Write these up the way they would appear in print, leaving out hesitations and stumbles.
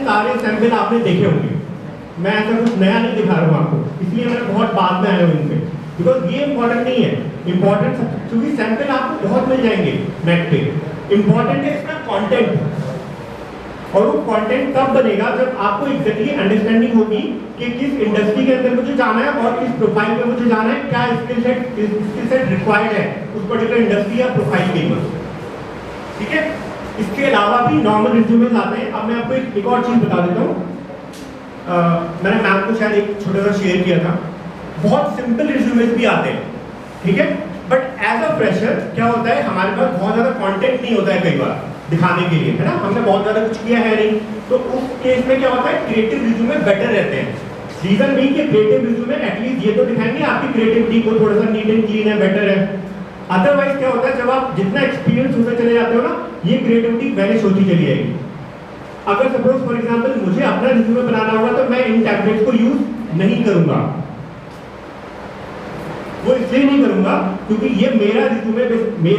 सारे सैंपल आपने देखे होंगे, मैं ऐसा कुछ नया नहीं दिखा रहा हूँ आपको, इसलिए मैं बहुत बाद में आया हूँ इनसे, बिकॉज ये इंपॉर्टेंट नहीं है। इंपॉर्टेंट क्योंकि सैंपल आपको बहुत मिल जाएंगे नेट पे, इंपॉर्टेंट है इसका कंटेंट। और वो कंटेंट तब बनेगा जब आपको एग्जैक्टली अंडरस्टैंडिंग होगी कि किस इंडस्ट्री के अंदर मुझे जाना है और किस प्रोफाइल में मुझे जाना है, क्या स्किल सेट रिक्वायर्ड है उस पर्टिकुलर इंडस्ट्री या प्रोफाइल के लिए। ठीक है, इसके अलावा भी नॉर्मल रिज्यूमेस आते हैं। अब मैं आपको एक और चीज बता देता हूँ, मैंने मैम को शायद एक छोटा सा शेयर किया था, बहुत सिंपल रिज्यूमेस भी आते हैं। ठीक है, बट एज अ फ्रेशर क्या होता है, हमारे पास बहुत ज्यादा कंटेंट नहीं होता है कई बार दिखाने के लिए, है ना, हमने बहुत ज्यादा कुछ किया है नहीं, तो उस केस में क्या होता है क्रिएटिव रिज्यूमे बेटर रहते हैं। रीजन भी कि क्रिएटिव रिज्यूमे एटलीस्ट ये तो दिखाएंगे आपकी क्रिएटिविटी को थोड़ा सा नीट एंड क्लीन है, बेटर है। अदरवाइज क्या होता है, जब आप जितना एक्सपीरियंस होते चले जाते हो ना, ये क्रिएटिविटी वैनिश होती चली जाएगी। अगर सपोज फॉर एग्जांपल मुझे अपना रिज्यूमे बनाना होगा तो मैं इन टैबलेट्स को यूज नहीं करूंगा। वो इसलिए नहीं करूंगा क्योंकि ये मेरे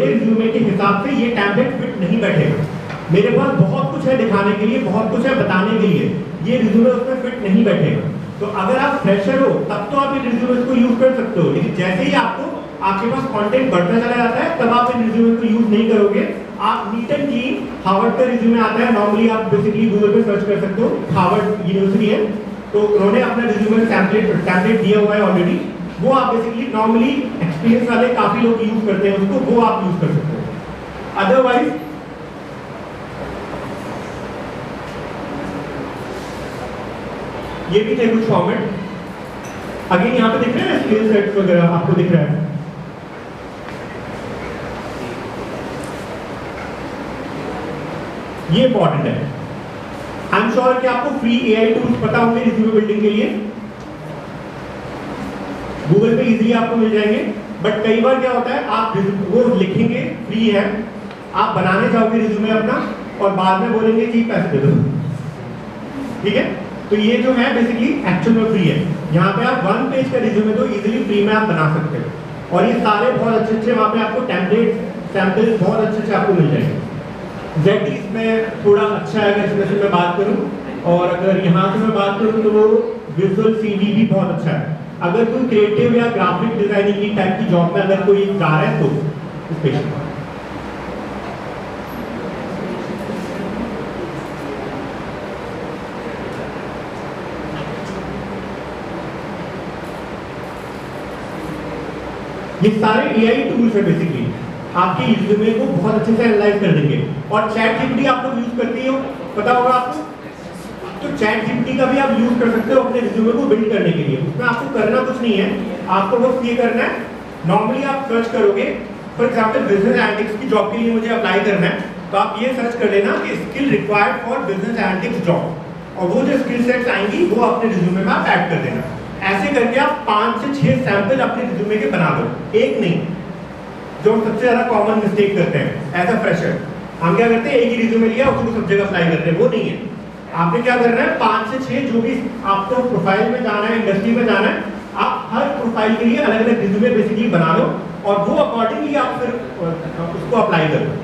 रिज्यूमे के हिसाब से ये टैबलेट फिट नहीं बैठेगा। मेरे पास बहुत कुछ है दिखाने के लिए, बहुत कुछ है बताने के लिए, ये रिज्यूमे उसमें फिट नहीं बैठेगा। तो अगर आप फ्रेशर हो तब तो आप इन रिज्यूमे को यूज कर सकते हो, लेकिन जैसे ही आपके पास कंटेंट बढ़ता चला जाता है तब आप इन रिज्यूमे को यूज नहीं करोगे। आप नीट एंड क्लीन, हार्वर्ड का रिज्यूमे आता है, नॉर्मली आप बेसिकली गूगल पे सर्च कर सकते हो, हार्वर्ड यूनिवर्सिटी है, तो उन्होंने अपना रिज्यूमे टेम्पलेट दिया हुआ है ऑलरेडी, वो आप बेसिकली नॉर्मली एक्सपीरियंस वाले काफी लोग यूज करते हैं उसको, वो आप यूज कर सकते हो। अदरवाइज ये भी थे कुछ फॉर्मेट, अगेन यहाँ पे दिख रहे हैं स्किल सेट्स वगैरह आपको दिख रहा है। ये इंपॉर्टेंट है, आई एम श्योर कि आपको फ्री एआई टूल्स पता होंगे रिज्यूमे बिल्डिंग के लिए, गूगल पे इजीली आपको मिल जाएंगे। बट कई बार क्या होता है, आप वो लिखेंगे फ्री है, आप बनाने जाओगे रिज्यूमे अपना और बाद में बोलेंगे जी पैसे दे दो। ठीक है, तो ये जो है बेसिकली एक्चुअल में फ्री है। यहाँ पे आप 1 पेज का रिज्यूमे तो इजीली फ्री में आप बना सकते हो, और ये सारे बहुत अच्छे वहाँ पे आपको टेम्पलेट सैंपल बहुत अच्छे आपको मिल जाएंगे। जेट इसमें थोड़ा अच्छा है अगर इसमें से मैं बात करूँ, और अगर यहाँ से मैं बात करूँ तो वो विजुअल सीवी भी बहुत अच्छा है। अगर कोई क्रिएटिव या ग्राफिक डिजाइनिंग की टाइप की जॉब में अगर कोई जा रहा है तो स्पेशल। ये सारे एआई टूल्स है बेसिकली, आपके रिज्यूमे को बहुत अच्छे से एनालाइज कर देंगे। और चैट जीपीटी आप लोग यूज करते हो, पता होगा आपको, तो चैट जीपीटी का भी आप यूज कर सकते हो अपने रिज्यूमे को बिल्ड करने के लिए। उसमें आपको करना कुछ नहीं है, आपको बस ये करना है, नॉर्मली आप सर्च करोगे फॉर एग्जांपल बिजनेस एनालिटिक्स की जॉब के लिए मुझे अप्लाई करना है, तो आप ये सर्च कर लेना कि skill required for business analytics job, और वो जो स्किल सेट्स आएंगी वो अपने रिज्यूमे में आप ऐड कर देना। ऐसे करके आप 5 से 6 सैंपल अपने रिज्यूमे के बना दो, एक नहीं, जो सबसे ज्यादा कॉमन मिस्टेक करते हैं एज अ फ्रेशर। हम क्या करते हैं, एक ही रिज्यूमे लिया उसको सब जगह अप्लाई करते हैं, वो नहीं है। आपने क्या करना है, 5 से 6 जो भी आपको प्रोफाइल में जाना है, इंडस्ट्री में जाना है, आप हर प्रोफाइल के लिए अलग अलग रिज्यूमे बेसिकली बना लो, और वो अकॉर्डिंगली आप फिर उसको अप्लाई करो।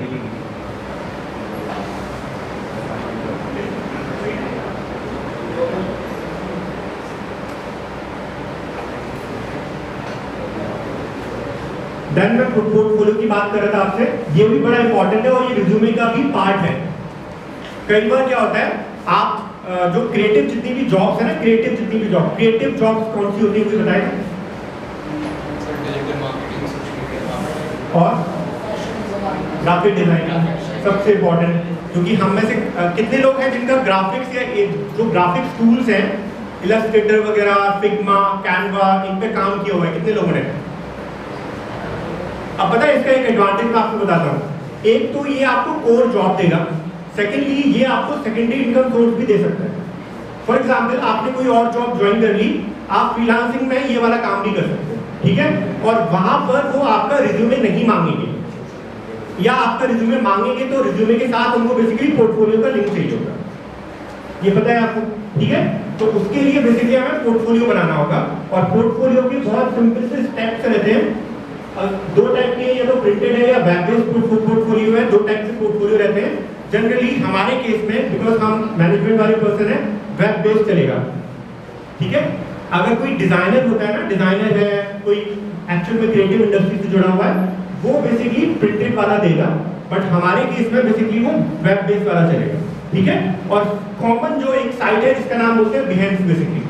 देन मैं पोर्टफोलियो की बात कर रहा था आपसे, ये भी बड़ा इंपॉर्टेंट है और ये रिज्यूमे का भी पार्ट है। कई बार क्या होता है, आप जो क्रिएटिव जितनी भी जॉब्स है ना, क्रिएटिव जॉब्स कौन सी होती है कोई बताए? और ग्राफिक डिजाइनिंग सबसे इंपॉर्टेंट, क्योंकि हम में से कितने लोग हैं जिनका ग्राफिक्स या जो ग्राफिक्स टूल्स हैं, इलस्ट्रेटर वगैरह, फिग्मा, कैनवा, इन पे काम किया हुआ है, कितने लोगों ने? अब पता है इसका एक एडवांटेज मैं आपको बताता हूँ, एक तो ये आपको कोर जॉब देगा, सेकेंडली ये आपको सेकेंडरी इनकम सोर्स भी दे सकता है। फॉर एग्जांपल आपने कोई और जॉब ज्वाइन कर ली, आप फ्रीलांसिंग में ये वाला काम भी कर सकते हो, ठीक है, और वहां पर वो आपका रिज्यूमे नहीं मांगेंगे, या आपका रिज्यूमे मांगेंगे तो रिज्यूमे के साथ उनको बेसिकली पोर्टफोलियो का लिंक चाहिए होगा, ये पता है आपको, ठीक है। तो उसके लिए बेसिकली हमें पोर्टफोलियो बनाना होगा, और पोर्टफोलियो के बहुत सिंपल से स्टेप्स रहते हैं। 2 टाइप के, या तो प्रिंटेड है या वेब बेस्ड पोर्टफोलियो है, 2 टाइप से पोर्टफोलियो रहते हैं। जनरली हमारे केस में बिकॉज हम मैनेजमेंट वाले पर्सन है, वेब बेस्ड चलेगा, ठीक है। अगर कोई डिजाइनर होता है ना, डिजाइनर है कोई एक्चुअल में क्रिएटिव इंडस्ट्री से जुड़ा हुआ है, वो बेसिकली प्रिंटेड वाला देगा, बट हमारे केस में बेसिकली वो वेब बेस्ड वाला चलेगा, ठीक है। और कॉमन जो एक साइट है जिसका नाम बोलते हैं बिहेंस, बेसिकली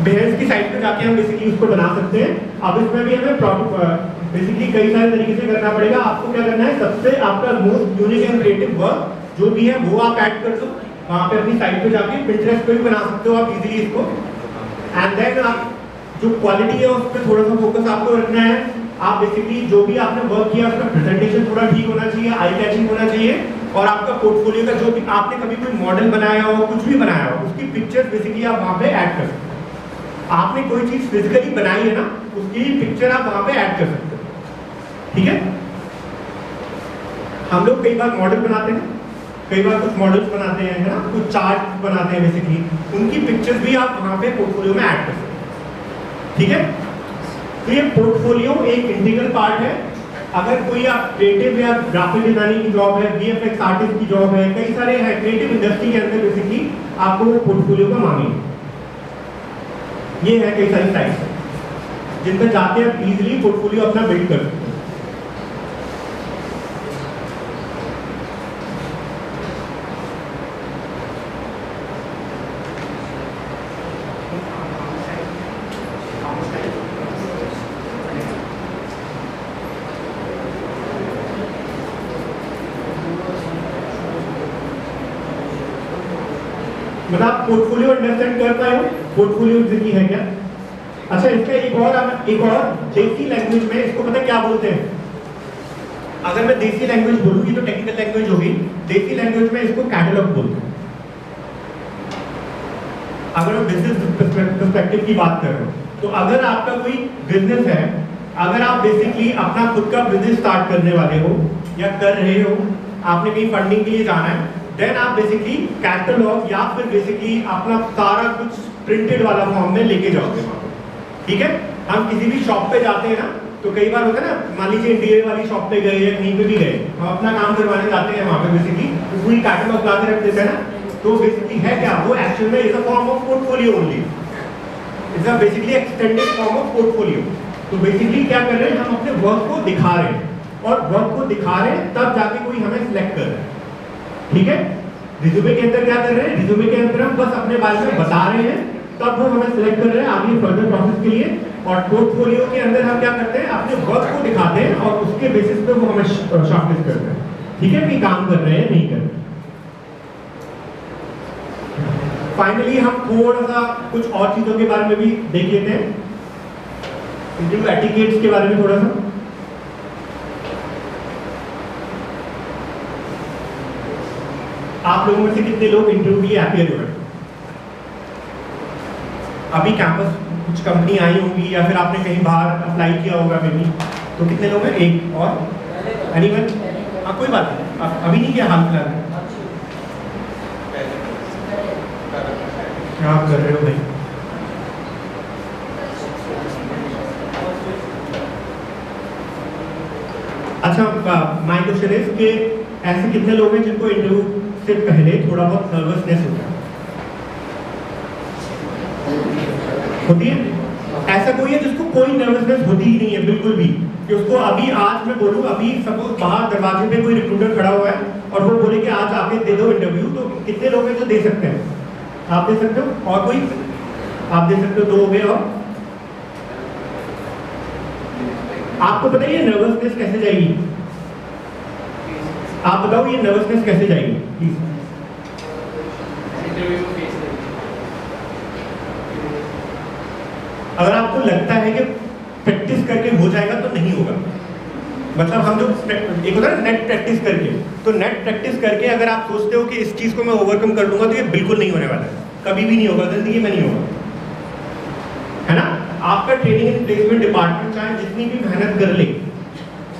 बिहेंस की साइट पे जाके हम बेसिकली उसको बना सकते हैं। अब इसमें भी हमें बेसिकली कई सारे तरीके से करना पड़ेगा। आपको क्या करना है, सबसे आपका most unique and creative work जो भी है वो आप ऐड कर दो वहाँ पे अपनी साइट पे जाके। पिंटरेस्ट पे भी बना सकते हो आप इजीली इसको। एंड देन आप जो क्वालिटी है उस पर थोड़ा सा फोकस आपको रखना है। आप बेसिकली जो भी आपने वर्क किया उसका प्रेजेंटेशन थोड़ा ठीक होना चाहिए, आई कैचिंग होना चाहिए, और आपका पोर्टफोलियो का जो भी आपने कभी कोई मॉडल बनाया हो, कुछ भी बनाया हो, उसकी पिक्चर्स बेसिकली आप वहाँ पे ऐड कर सकते हो। आपने कोई चीज फिजिकली बनाई है ना, उसकी पिक्चर आप वहाँ पे ऐड कर सकते हो, ठीक है। हम लोग कई बार मॉडल बनाते हैं, कई बार कुछ मॉडल्स बनाते हैं, है ना, कुछ चार्ट बनाते हैं, बेसिकली उनकी पिक्चर्स भी आप वहाँ पे पोर्टफोलियो में ऐड कर सकते हैं, ठीक है। तो ये पोर्टफोलियो एक इंटीग्रल पार्ट है। अगर कोई आप क्रिएटिव या ग्राफिक डिजाइनिंग की जॉब है, वीएफएक्स आर्टिस्ट की जॉब है, कई सारे हैं क्रिएटिव इंडस्ट्री के अंदर, बेसिकली आपको वो पोर्टफोलियो का मांगेंगे। ये है कई सारी साइट्स जिन पर जाके आप इजीली पोर्टफोलियो अपना बिल्ड कर सकते हैं। मतलब आप पोर्टफोलियो अंडरस्टैंड कर पाए हो, पोर्टफोलियो एग्जैक्टली है क्या। अच्छा, इसका एक और देसी लैंग्वेज में इसको पता क्या बोलते हैं। अगर मैं देसी लैंग्वेज बोलूंगी तो टेक्निकल लैंग्वेज होगी, देसी लैंग्वेज में इसको कैटलॉग बोलते हैं। अगर हम बिजनेस पर्सपेक्टिव की बात कर रहे हो, तो अगर आपका कोई बिजनेस है, अगर आप बेसिकली अपना खुद का बिजनेस स्टार्ट करने वाले हो या कर रहे हो, आपने कहीं फंडिंग के लिए जाना है, देन आप बेसिकली कैटलॉग या फिर बेसिकली अपना सारा कुछ प्रिंटेड वाला फॉर्म में लेके जाओगे वहाँ पे, ठीक है। हम किसी भी शॉप पे जाते हैं ना, तो कई बार होता है ना, मान लीजिए इंटीरियर वाली शॉप पे गए या कहीं पे भी गए, हम अपना काम करवाने जाते हैं वहाँ पे, बेसिकली पूरी कैटलॉग ला के रख देते हैं ना। तो बेसिकली है क्या, वो एक्चुअल में is a form of portfolio only, is a basically extended form of portfolio. तो बेसिकली क्या कर रहे हैं, हम अपने वर्क को दिखा रहे हैं, और वर्क को दिखा रहे हैं तब जाके कोई हमें सिलेक्ट कर रहा है, ठीक है। रिज्यूमे के अंदर क्या कर रहे हैं, रिज्यूमे के अंदर हम बस अपने बारे में बता रहे हैं, तब वो हमें सिलेक्ट कर रहे हैं आगे फर्दर प्रोसेस के लिए। और पोर्टफोलियो के अंदर हम क्या करते हैं, अपने वर्क को दिखाते हैं और उसके बेसिस पे वो हमें शॉर्टलिस्ट करते हैं, ठीक है, कि काम कर रहे हैं नहीं कर रहे। फाइनली हम थोड़ा सा कुछ और चीजों के बारे में भी देख लेते हैं, इंटरव्यू एटिकेट्स के बारे में थोड़ा सा। आप लोगों में से कितने लोग इंटरव्यू के लिए अपियर हुए? अभी कैंपस कुछ कंपनी आई होंगी या फिर आपने कहीं बाहर अप्लाई किया होगा मे बी, तो कितने लोग हैं? एक और एनीवन? हाँ, कोई बात नहीं, अभी नहीं किया हाल फिलहाल में? क्या आप कर रहे हो भाई? अच्छा, माय क्वेश्चन इज कि ऐसे कितने लोग हैं जिनको इंटरव्यू से पहले थोड़ा बहुत नर्वसनेस होता है? होती है? ऐसा कोई है जिसको कोई नर्वसनेस होती ही नहीं है बिल्कुल भी, कि उसको अभी आज मैं बोलूँ, अभी सपोज बाहर दरवाजे पे कोई रिक्रूटर खड़ा हुआ है और वो बोले कि आज आके दे दो इंटरव्यू, तो कितने लोग हैं जो दे सकते हैं? आप दे सकते हो? और कोई? आप दे सकते हो, 2 हो गए। और आपको पता है ये नर्वसनेस कैसे जाएगी? आप बताओ ये नर्वसनेस कैसे जाएगी प्लीज? अगर आपको लगता है कि प्रैक्टिस करके हो जाएगा तो नहीं होगा। मतलब हम जो एक होता है नेट प्रैक्टिस करके, तो नेट प्रैक्टिस करके अगर आप सोचते हो कि इस चीज को मैं ओवरकम कर लूंगा, तो ये बिल्कुल नहीं होने वाला है, कभी भी नहीं होगा, जिंदगी में नहीं होगा, है ना। आपका ट्रेनिंग एंड प्लेसमेंट डिपार्टमेंट चाहे जितनी भी मेहनत कर ले,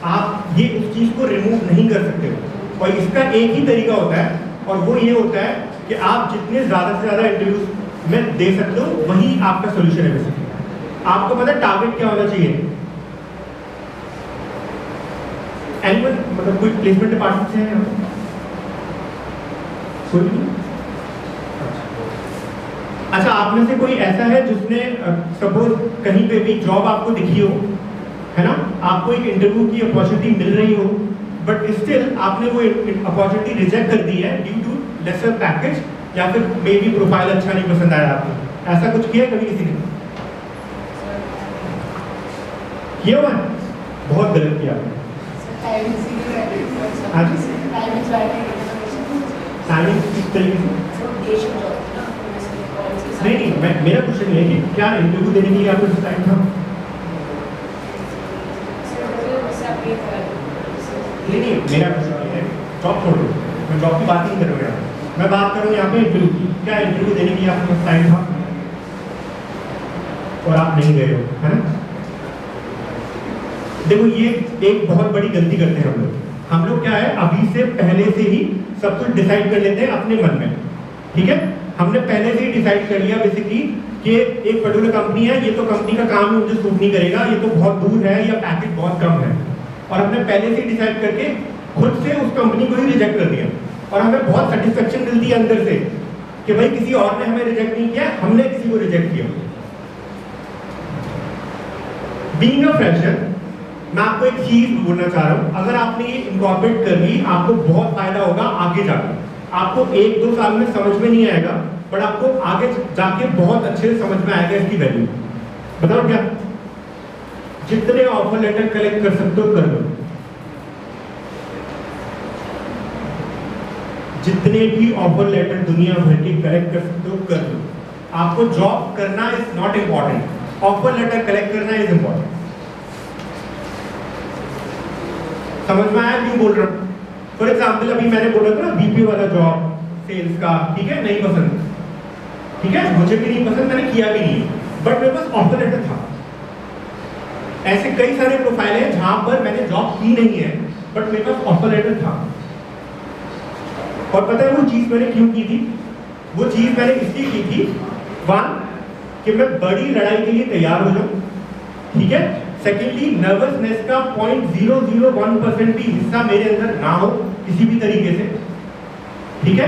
आप ये उस चीज को रिमूव नहीं कर सकते हो। और इसका एक ही तरीका होता है, और वो ये होता है कि आप जितने ज्यादा से ज्यादा इंटरव्यूज में दे सकते हो, वही आपका सोल्यूशन है बेसिकली। आपको पता है टारगेट क्या होना चाहिए? एनिमल मतलब कोई प्लेसमेंट डिपार्टमेंट से है यहाँ पे? कोई नहीं? अच्छा, आप में से कोई ऐसा है जिसने सपोज कहीं पे भी जॉब आपको दिखी हो, है ना, आपको एक इंटरव्यू की अपॉर्चुनिटी मिल रही हो, बट स्टिल आपने वो अपॉर्चुनिटी रिजेक्ट कर दी है ड्यू टू लेसर पैकेज या फिर मे बी प्रोफाइल अच्छा नहीं पसंद आया आपको? ऐसा कुछ किया कभी किसी ने? किया हुआ है? बहुत गलत किया आपने। टाइमिंग किस तरीके से? नहीं, मेरा क्वेश्चन ये है कि क्या इंटरव्यू देने के लिए आपको टाइम था? नहीं, मेरा क्वेश्चन ये है, जॉब छोड़ो, मैं जॉब की बात नहीं कर रहा हूँ, मैं बात कर रहा हूँ यहाँ पे इंटरव्यू की। क्या इंटरव्यू देने के लिए आपके पास टाइम था और आप नहीं गए हो, है ना? देखो, ये एक बहुत बड़ी गलती करते हैं हम लोग क्या है, अभी से पहले से ही सब कुछ डिसाइड कर लेते हैं अपने मन में, ठीक है? हमने पहले से ही डिसाइड कर लिया बेसिकली कि एक पर्टिकुलर कंपनी है, ये तो कंपनी का काम मुझे सूट नहीं करेगा, ये तो बहुत दूर है या पैकेज बहुत कम है, और हमने पहले से ही डिसाइड करके खुद से उस कंपनी को ही रिजेक्ट कर दिया, और हमें बहुत सेटिस्फेक्शन मिलती है अंदर से कि भाई किसी और ने हमें रिजेक्ट नहीं किया, हमने किसी को रिजेक्ट किया। बीइंग अ फ्रेशर, मैं आपको एक चीज बोलना चाह रहा हूं, अगर आपने ये इनकॉर्पोरेट कर ली, आपको बहुत फायदा होगा आगे जाकर। आपको 1-2 साल में समझ में नहीं आएगा, बट आपको आगे जाके बहुत अच्छे से समझ में आएगा इसकी वैल्यू। बताओ क्या? जितने ऑफर लेटर कलेक्ट कर सकते हो कर लो, जितने भी ऑफर लेटर दुनिया भर के कलेक्ट कर सकते हो कर लो। आपको जॉब करना is not important, offer letter collect करना इज इंपॉर्टेंट। समझ में आया क्यों बोल रहा हूं? फॉर एग्जाम्पल अभी मैंने बोला था ना बीपीओ वाला जॉब सेल्स का, ठीक है, नहीं पसंद, ठीक है, मुझे भी नहीं पसंद, मैंने किया भी नहीं, बट मेरे पास ऑफर लेटर था। ऐसे कई सारे प्रोफाइल हैं जहां पर मैंने जॉब की नहीं है, बट मेरे पास ऑफर लेटर था। और पता है वो चीज मैंने क्यों की थी? वो चीज मैंने इसलिए की थी, 1 कि मैं बड़ी लड़ाई के लिए तैयार हो जाऊं, ठीक है। सेकेंडली, नर्वसनेस का 0.001% भी हिस्सा मेरे अंदर ना हो किसी भी तरीके से, ठीक है।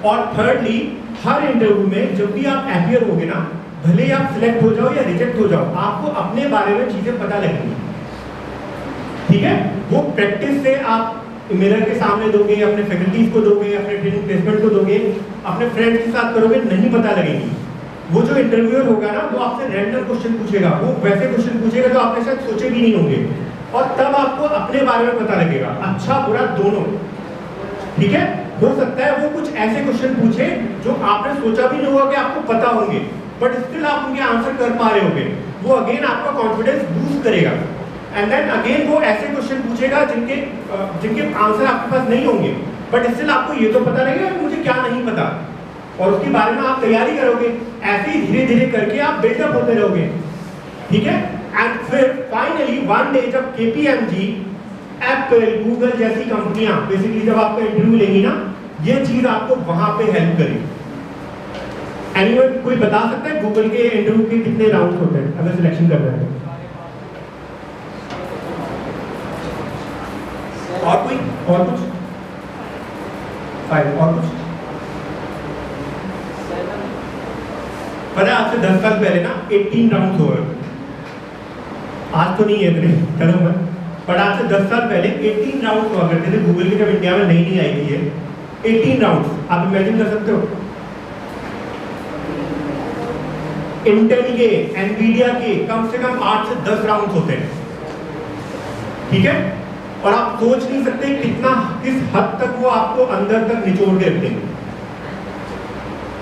और थर्डली, हर इंटरव्यू में जब भी आप अपीयर होगे ना, भले ही आप सिलेक्ट हो जाओ या रिजेक्ट हो जाओ, आपको अपने बारे में चीजें पता लगेंगी, ठीक है। वो प्रैक्टिस से आप मिरर के सामने दोगे, अपने फैकल्टीज को दोगे, अपने ट्रेनिंग प्लेसमेंट को दोगे, अपने फ्रेंड्स के साथ करोगे, नहीं पता लगेगी। वो जो इंटरव्यूअर होगा ना, वो आपसे रैंडम क्वेश्चन पूछेगा, वो वैसे क्वेश्चन पूछेगा जो आपने शायद सोचे भी नहीं होंगे, और तब आपको अपने बारे में पता लगेगा, अच्छा बुरा दोनों, ठीक है। हो सकता है वो कुछ ऐसे क्वेश्चन पूछे जो आपने सोचा भी नहीं होगा कि आपको पता होंगे, बट स्टिल आप उनके आंसर कर पा रहे होंगे। वो अगेन आपका कॉन्फिडेंस बूस्ट करेगा। एंड देन अगेन वो ऐसे क्वेश्चन पूछेगा जिनके आंसर आपके पास नहीं होंगे, बट स्टिल आपको ये तो पता लगेगा कि मुझे क्या नहीं पता, और उसके बारे में आप तैयारी करोगे। ऐसे ही धीरे धीरे करके आप बिल्डअप होते रहोगे, ठीक है। एंड फिर फाइनली वन डे जब KPMG, एप्पल, गूगल जैसी कंपनियां बेसिकली जब आपका इंटरव्यू लेंगी ना, ये चीज आपको वहां पे हेल्प करेगी। एनीवन कोई बता सकता है गूगल के इंटरव्यू के कितने राउंड होते हैं अगर सिलेक्शन कर रहे हैं? और कोई और कुछ 5 और कुछ? पता है आज से 10 साल पहले ना 18 राउंड हुए, आज तो नहीं है इतने कदम है, पर आज से 10 साल पहले 18 राउंड हुआ करते थे गूगल के, जब इंडिया में नई आई थी ये 18 राउंड। आप इमेजिन कर सकते हो? इंटेल के, एनवीडिया के कम से कम 8 से 10 राउंड होते हैं, ठीक है। और आप सोच नहीं सकते किस हद तक वो आपको अंदर तक निचोड़ के रख देंगे।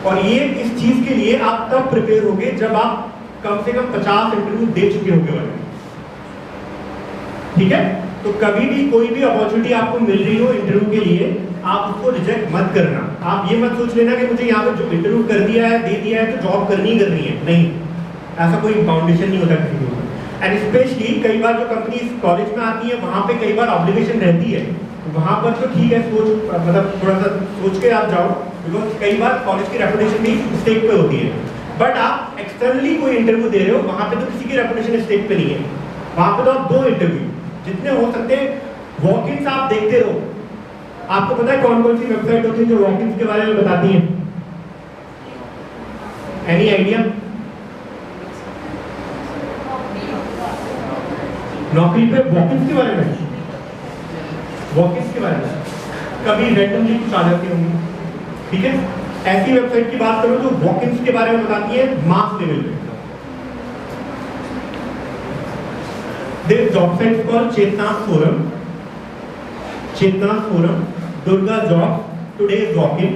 और ये इस चीज के लिए आप तब प्रिपेयर होगे जब आप कम से कम 50 इंटरव्यू दे चुके होंगे, ठीक है। तो कभी भी कोई भी अपॉर्चुनिटी आपको मिल रही हो इंटरव्यू के लिए, आप उसको रिजेक्ट मत करना। आप ये मत सोच लेना कि मुझे यहाँ पे जो इंटरव्यू कर दिया है, दे दिया है, तो जॉब करनी है। नहीं, ऐसा कोई फाउंडेशन नहीं होता किसी के ऊपर। एंड स्पेशली कई बार जो कंपनी कॉलेज में आती है, वहाँ पे कई बार ऑब्लिगेशन रहती है, वहाँ पर तो ठीक है, मतलब थोड़ा सा सोच के आप जाओ, बिकॉज कई बार कॉलेज की रेपुटेशन भी स्टेक पे होती है। बट आप एक्सटर्नली कोई इंटरव्यू दे रहे हो, वहाँ पे तो किसी की रेपुटेशन स्टेक पे नहीं है, वहाँ पे तो आप 2 इंटरव्यू जितने हो सकते हैं वॉक इन्स आप देखते रहो। आपको पता है कौन कौन सी वेबसाइट होती है जो वॉक इन्स के बारे में बताती हैं? Any idea? नौकरी पे वॉक इन्स के बारे में, वॉक इन्स के बारे में कभी रैंडमली कुछ आ जाती होंगी, ठीक है? ऐसी वेबसाइट की बात करो जो वॉक इन्स के बारे में बताती है मास लेवल पे। देयर जॉब साइट्स कॉल्ड चेतनास फोरम, चेतनास forum, Durga job, today's walk in.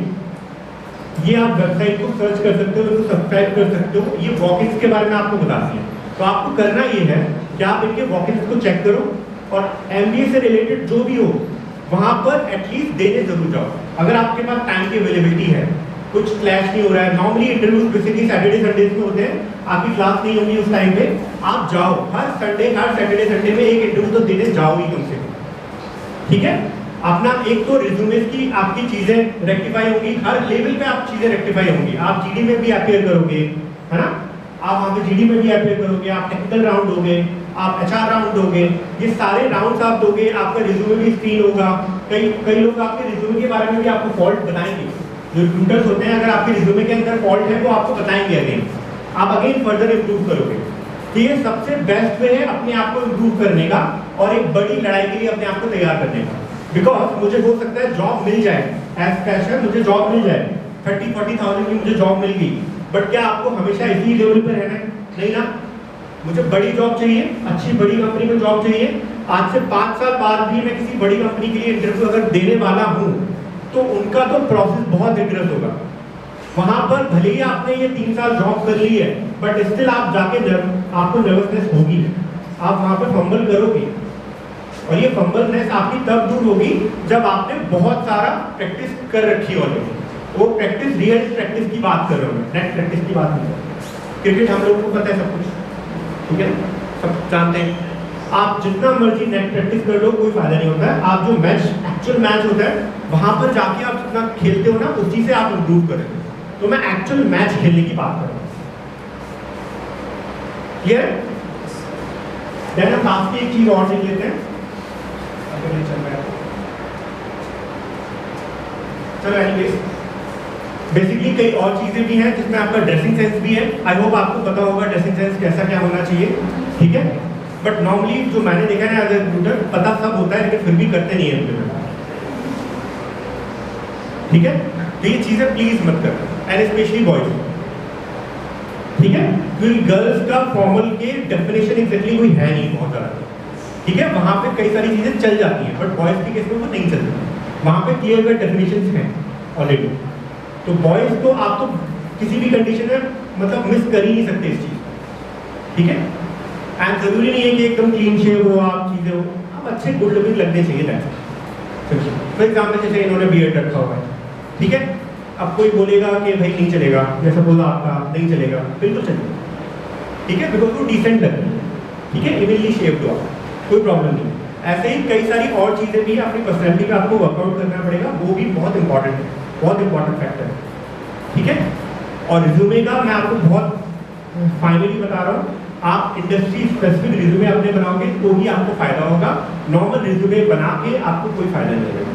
ये आप वेबसाइट को सर्च कर सकते हो, इसको सब्सक्राइब कर सकते हो। ये वॉक इन्स के बारे में आपको बताती है। तो आपको करना ये है कि आप इनके वॉक इन्स को चेक करो और एमबीए से रिलेटेड जो भी हो वहां पर एटलीस्ट देने जरूर जाओ। अगर आपके पास टाइम की अवेलेबिलिटी है, कुछ क्लैश नहीं हो रहा है। Normally interviews basically Saturday Sundays में होते हैं, आपकी क्लास नहीं होगी उस टाइम पे, आप जाओ हर संडे, हर सैटरडे संडे में एक इंटरव्यू तो देने जाओ ही कम से कम, ठीक है? अपना एक तो रिज्यूमे की आपकी चीजें रेक्टिफाई होंगी, हर लेवल पे आप चीजें रेक्टिफाई होंगी। आप जीडी में भी अपेयर करोगे, है ना? आप वहाँ पे जीडी में भी अपेयर करोगे, आप टेक्निकल राउंड दोगे, आप एचआर राउंड दोगे, ये सारे राउंड्स आप दोगे, आपका रिज्यूमे भी स्क्रीन होगा। कई लोग आपके रिज्यूमे के बारे में भी आपको फॉल्ट बताएंगे। जो रिक्रूटर्स होते हैं, अगर आपके रिज्यूमे के अंदर फॉल्ट है वो आपको बताएंगे, अगेन आप अगेन फर्दर इम्प्रूव करोगे। तो ये सबसे बेस्ट वे है अपने आप को इम्प्रूव करने का और एक बड़ी लड़ाई के लिए अपने आप को तैयार करने का। बिकॉज मुझे हो सकता है जॉब मिल जाए, एज फ्रेशर मुझे जॉब मिल जाए, 30-40,000 की मुझे जॉब मिल गई, बट क्या आपको हमेशा इसी लेवल पर रहना है? नहीं ना, मुझे बड़ी जॉब चाहिए, अच्छी बड़ी कंपनी में जॉब चाहिए। आज से 5 साल बाद भी मैं किसी बड़ी कंपनी के लिए इंटरव्यू अगर देने वाला हूँ तो उनका तो प्रोसेस बहुत रिगरस होगा। वहां पर भले ही आपने ये 3 साल जॉब कर ली है, बट स्टिल आप जाके आपको नर्वसनेस होगी, आप वहां पर फंबल करोगे। और ये फंबलनेस आपकी तब दूर होगी जब आपने बहुत सारा प्रैक्टिस कर रखी ऑलरेडी। वो प्रैक्टिस, रियल प्रैक्टिस की बात कर रहा हूँ, नेट प्रैक्टिस की बात नहीं कर रहा। क्रिकेट हम लोगों को पता है सब कुछ, ठीक है, सब जानते हैं। आप जितना मर्जी नेट प्रैक्टिस कर लो कोई फायदा नहीं होता है। आप जो मैच, एक्चुअल मैच होता है, वहां पर जाके आप जितना खेलते हो ना, उसी से आप इम्प्रूव करेंगे। तो मैं एक्चुअल मैच खेलने की बात कर रहा हूँ, क्लियर? देन हम लास्ट की एक चीज और देख लेते हैं, अगर नहीं चल रहा है। चलो एनीवेज, बेसिकली कई और चीजें भी हैं जिसमें आपका ड्रेसिंग सेंस भी है। आई होप आपको पता होगा ड्रेसिंग सेंस कैसा क्या होना चाहिए, ठीक है? बट नॉर्मली जो मैंने देखा है एज ए रिक्रूटर, पता सब होता है लेकिन फिर भी करते नहीं है, ठीक है? तो ये चीजें प्लीज मत कर, एंड स्पेशली बॉयज, ठीक है? क्योंकि गर्ल्स का फॉर्मल के डेफिनेशन एग्जैक्टली कोई है नहीं बहुत ज्यादा, ठीक है? वहां पे कई सारी चीजें चल जाती हैं, बट बॉयज के केस में वो नहीं चलती। वहां पे क्लियर कट डेफिनेशंस हैं ऑलरेडी। तो बॉयज तो आप तो किसी भी कंडीशन में मतलब मिस कर ही नहीं सकते इस चीज, ठीक है? एंड जरूरी नहीं है कि एकदम क्लीन शेव हो, आप चीजें हो, आप अच्छे गुड लुकिंग लगने चाहिए। फॉर एग्जाम्पल जैसे इन्होंने बियर्ड रखा हुआ है, ठीक है? अब कोई बोलेगा कि भाई नहीं चलेगा, जैसे बोला आपका नहीं चलेगा, बिल्कुल चलेगा, ठीक है? बिकॉज वो डिसेंट लगती है, ठीक है? इवनली शेप्ड हो, कोई प्रॉब्लम नहीं। ऐसे ही कई सारी और चीजें भी अपनी पर्सनैलिटी का आपको वर्कआउट करना पड़ेगा, वो भी बहुत इंपॉर्टेंट है, बहुत इंपॉर्टेंट फैक्टर है, ठीक है? और रिज्यूमे का मैं आपको बहुत फाइनली बता रहा हूँ, आप इंडस्ट्री स्पेसिफिक रिज्यूमे अपने बनाओगे तो ही आपको फायदा होगा। नॉर्मल रिज्यूमे बना के आपको कोई फायदा नहीं होगा।